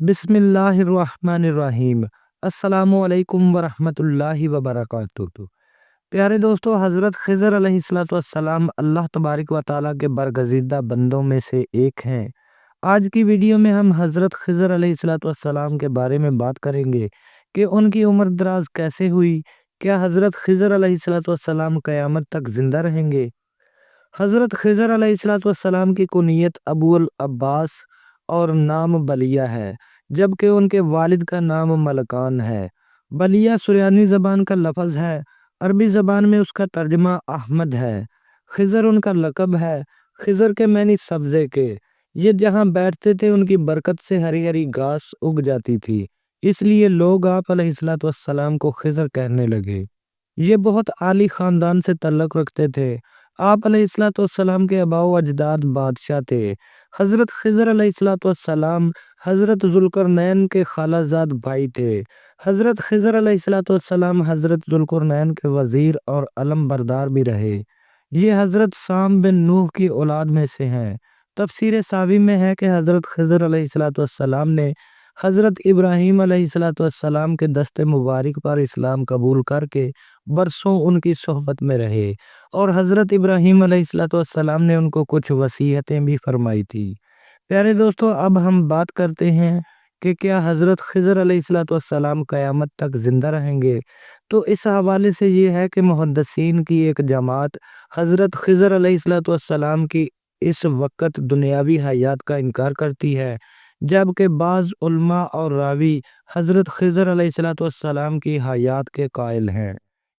بسم اللہ الرحمن الرحیم۔ السلام علیکم ورحمۃ اللہ وبرکاتہ۔ پیارے دوستو، حضرت خضر علیہ السلام اللہ تبارک و تعالیٰ کے برگزیدہ بندوں میں سے ایک ہیں۔ آج کی ویڈیو میں ہم حضرت خضر علیہ السلام کے بارے میں بات کریں گے کہ ان کی عمر دراز کیسے ہوئی۔ کیا حضرت خضر علیہ السلام قیامت تک زندہ رہیں گے؟ حضرت خضر علیہ السلام کی کنیت ابو العباس اور نام بلیہ ہے، جبکہ ان کے والد کا نام ملکان ہے۔ بلیہ سریانی زبان کا لفظ ہے، عربی زبان میں اس کا ترجمہ احمد ہے۔ خضر ان کا لقب ہے، خضر کے معنی سبزے کے۔ یہ جہاں بیٹھتے تھے ان کی برکت سے ہری ہری گھاس اگ جاتی تھی، اس لیے لوگ آپ علیہ السلام کو خضر کہنے لگے۔ یہ بہت عالی خاندان سے تعلق رکھتے تھے۔ آپ علیہ السلام کے آباء و اجداد بادشاہ تھے۔ حضرت خضر علیہ السلام حضرت ذوالقرنین کے خالہ زاد بھائی تھے۔ حضرت خضر علیہ السلام حضرت ذوالقرنین کے وزیر اور علم بردار بھی رہے۔ یہ حضرت سام بن نوح کی اولاد میں سے ہیں۔ تفسیر ساوی میں ہے کہ حضرت خضر علیہ السلام نے حضرت ابراہیم علیہ السلام کے دست مبارک پر اسلام قبول کر کے برسوں ان کی صحبت میں رہے، اور حضرت ابراہیم علیہ السلام نے ان کو کچھ وصیتیں بھی فرمائی تھی۔ پیارے دوستو، اب ہم بات کرتے ہیں کہ کیا حضرت خضر علیہ السلام قیامت تک زندہ رہیں گے؟ تو اس حوالے سے یہ ہے کہ محدثین کی ایک جماعت حضرت خضر علیہ السلام کی اس وقت دنیاوی حیات کا انکار کرتی ہے، جبکہ بعض علماء اور راوی حضرت خضر علیہ السلام کی حیات کے قائل ہیں۔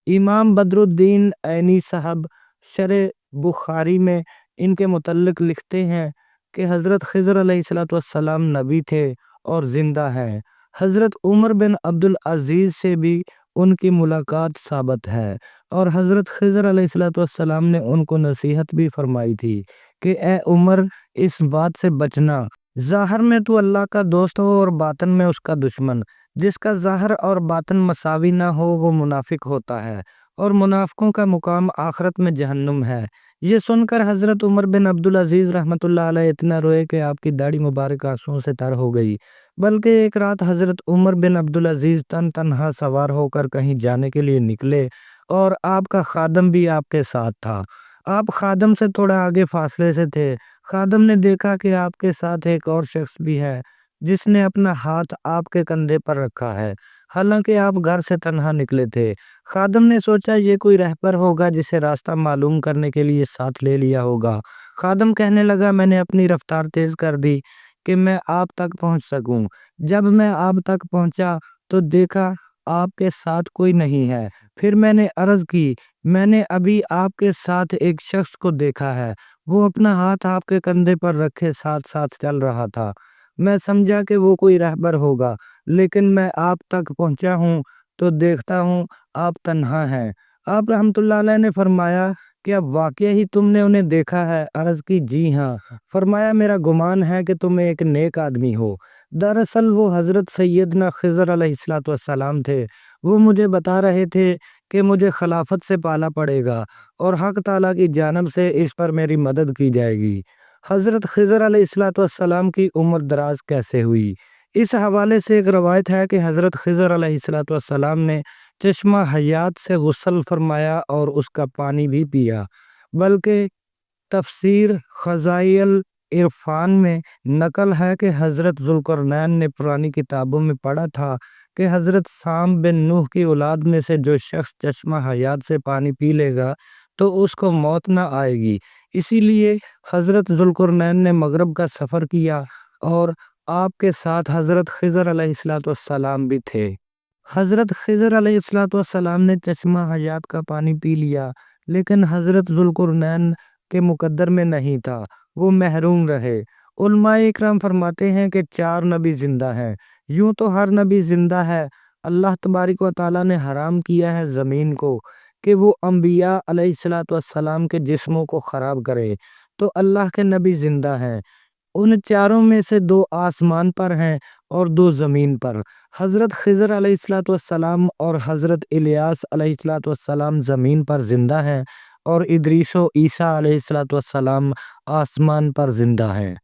امام بدر الدین عینی صاحب شرح بخاری میں ان کے متعلق لکھتے ہیں کہ حضرت خضر علیہ السلام نبی تھے اور زندہ ہیں۔ حضرت عمر بن عبدالعزیز سے بھی ان کی ملاقات ثابت ہے، اور حضرت خضر علیہ السلام نے ان کو نصیحت بھی فرمائی تھی کہ اے عمر، اس بات سے بچنا، ظاہر میں تو اللہ کا دوست ہو اور باطن میں اس کا دشمن۔ جس کا ظاہر اور باطن مساوی نہ ہو وہ منافق ہوتا ہے، اور منافقوں کا مقام آخرت میں جہنم ہے۔ یہ سن کر حضرت عمر بن عبدالعزیز رحمۃ اللہ علیہ اتنا روئے کہ آپ کی داڑھی مبارک آنسوؤں سے تر ہو گئی۔ بلکہ ایک رات حضرت عمر بن عبدالعزیز تنہا سوار ہو کر کہیں جانے کے لیے نکلے، اور آپ کا خادم بھی آپ کے ساتھ تھا۔ آپ خادم سے تھوڑا آگے فاصلے سے تھے۔ خادم نے دیکھا کہ آپ کے ساتھ ایک اور شخص بھی ہے، جس نے اپنا ہاتھ آپ کے کندھے پر رکھا ہے، حالانکہ آپ گھر سے تنہا نکلے تھے۔ خادم نے سوچا یہ کوئی رہبر ہوگا جسے راستہ معلوم کرنے کے لیے ساتھ لے لیا ہوگا۔ خادم کہنے لگا، میں نے اپنی رفتار تیز کر دی کہ میں آپ تک پہنچ سکوں۔ جب میں آپ تک پہنچا تو دیکھا آپ کے ساتھ کوئی نہیں ہے۔ پھر میں نے عرض کی، میں نے ابھی آپ کے ساتھ ایک شخص کو دیکھا ہے، وہ اپنا ہاتھ آپ کے کندھے پر رکھے ساتھ ساتھ چل رہا تھا۔ میں سمجھا کہ وہ کوئی رہبر ہوگا، لیکن میں آپ تک پہنچا ہوں تو دیکھتا ہوں آپ تنہا ہیں۔ آپ رحمۃ اللہ علیہ نے فرمایا، کیا واقعی ہی تم نے انہیں دیکھا ہے؟ عرض کی، جی ہاں۔ فرمایا، میرا گمان ہے کہ تم ایک نیک آدمی ہو۔ دراصل وہ حضرت سیدنا خضر علیہ السلام تھے۔ وہ مجھے بتا رہے تھے کہ مجھے خلافت سے پالا پڑے گا، اور حق تعالیٰ کی جانب سے اس پر میری مدد کی جائے گی۔ حضرت خضر علیہ السلام کی عمر دراز کیسے ہوئی؟ اس حوالے سے ایک روایت ہے کہ حضرت خضر علیہ السلام نے چشمہ حیات سے غسل فرمایا اور اس کا پانی بھی پیا، بلکہ تفسیر خزائل عرفان میں نقل ہے کہ حضرت ذوالقرنین نے پرانی کتابوں میں پڑھا تھا کہ حضرت سام بن نوح کی اولاد میں سے جو شخص چشمہ حیات سے پانی پی لے گا تو اس کو موت نہ آئے گی۔ اسی لیے حضرت ذوالقرنین نے مغرب کا سفر کیا، اور آپ کے ساتھ حضرت خضر علیہ السلام بھی تھے۔ حضرت خضر علیہ السلام نے چشمہ حیات کا پانی پی لیا، لیکن حضرت ذوالقرنین کے مقدر میں نہیں تھا، وہ محروم رہے۔ علماء اکرام فرماتے ہیں کہ 4 نبی زندہ ہیں۔ یوں تو ہر نبی زندہ ہے، اللہ تبارک و تعالیٰ نے حرام کیا ہے زمین کو کہ وہ انبیاء علیہ السلام کے جسموں کو خراب کرے، تو اللہ کے نبی زندہ ہیں۔ ان 4 میں سے 2 آسمان پر ہیں اور 2 زمین پر۔ حضرت خضر علیہ السلام اور حضرت الیاس علیہ السلام زمین پر زندہ ہیں، اور ادریس و عیسیٰ علیہ السلام آسمان پر زندہ ہیں۔